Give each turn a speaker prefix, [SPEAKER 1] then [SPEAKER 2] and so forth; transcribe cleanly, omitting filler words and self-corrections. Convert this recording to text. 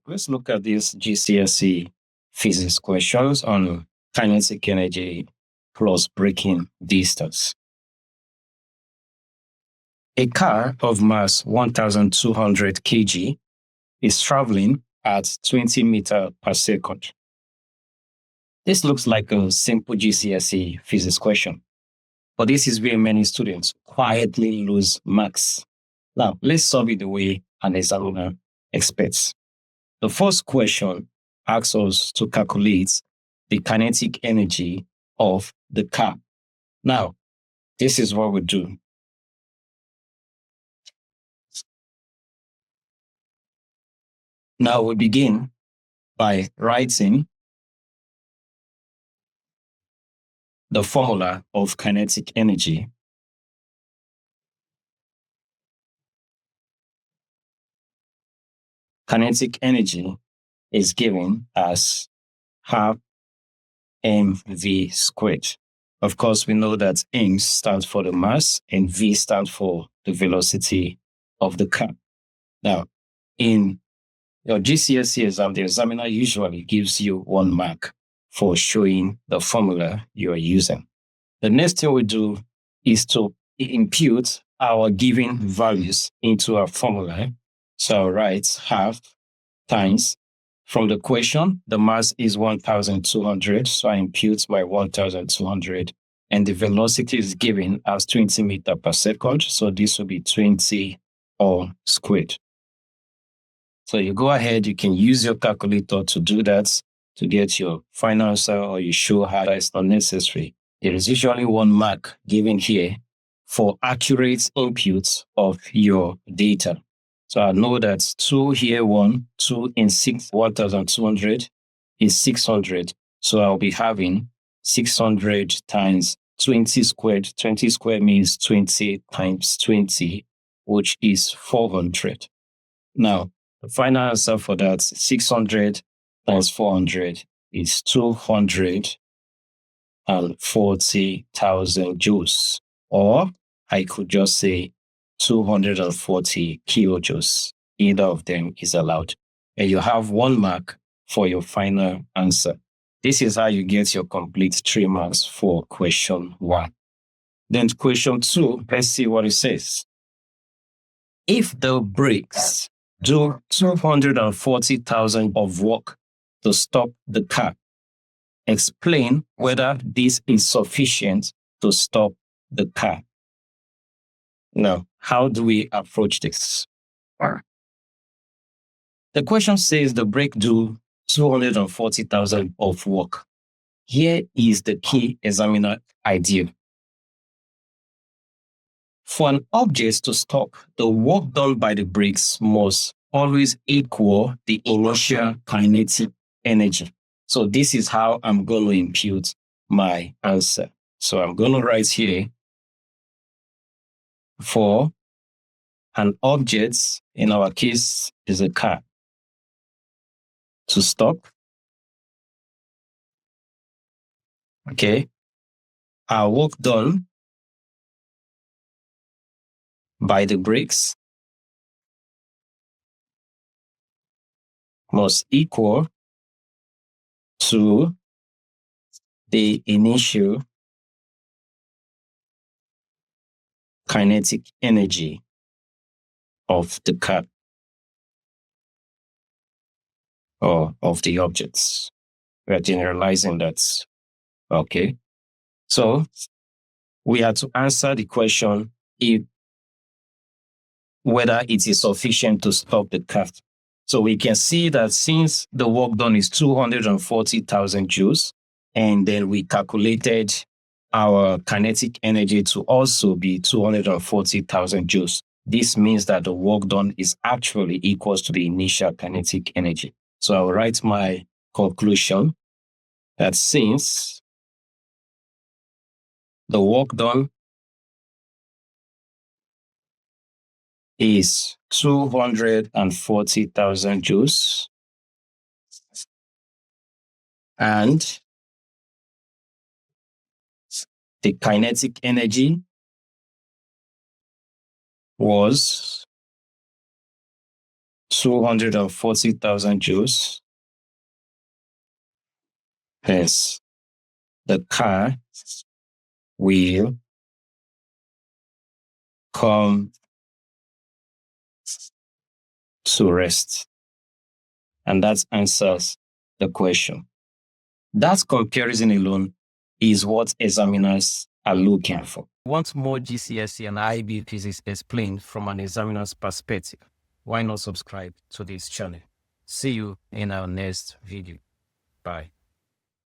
[SPEAKER 1] Let's look at these GCSE physics questions on kinetic energy plus braking distance. A car of mass 1,200 kg is traveling at 20 meters per second. This looks like a simple GCSE physics question, but this is where many students quietly lose marks. Now, let's solve it the way an examiner expects. The first question asks us to calculate the kinetic energy of the car. Now, this is what we do. Now we begin by writing the formula of kinetic energy. Kinetic energy is given as half mv squared. Of course, we know that m stands for the mass and v stands for the velocity of the car. Now, in your GCSE exam, the examiner usually gives you 1 mark for showing the formula you are using. The next thing we do is to impute our given values into our formula. So I'll write half times. From the question, the mass is 1,200, so I impute my 1,200, and the velocity is given as 20 meters per second, so this will be 20 all squared. So you go ahead, you can use your calculator to do that, to get your final answer, or you show how it's not necessary. There is usually 1 mark given here for accurate input of your data. So I know that 2 here, 1, 2 in 6, 1,200 is 600. So I'll be having 600 times 20 squared. 20 squared means 20 times 20, which is 400. Now, the final answer for that, 600 times 400 is 240,000 joules. Or I could just say 240 kilojoules. Either of them is allowed. And you have 1 mark for your final answer. This is how you get your complete 3 marks for question 1. Then question 2, let's see what it says. If the brakes do 240,000 of work to stop the car, explain whether this is sufficient to stop the car. Now, how do we approach this? The question says the brake do 240,000 of work. Here is the key examiner idea. For an object to stop, the work done by the brakes must always equal the initial kinetic energy. So this is how I'm going to impute my answer. So I'm going to write here, for an object, in our case, is a car, to stop, okay, our work done by the brakes must equal to the initial kinetic energy of the car or of the objects. We are generalizing that. Okay. So we have to answer the question if whether it is sufficient to stop the car. So we can see that since the work done is 240,000 joules, and then we calculated our kinetic energy to also be 240,000 joules, this means that the work done is actually equals to the initial kinetic energy. So I'll write my conclusion that since the work done is 240,000 joules and the kinetic energy was 240,000 joules. Hence, the car will come to rest. And that answers the question. That comparison alone is what examiners are looking for. Want more GCSE and IB physics explained from an examiner's perspective? Why not subscribe to this channel? See you in our next video. Bye.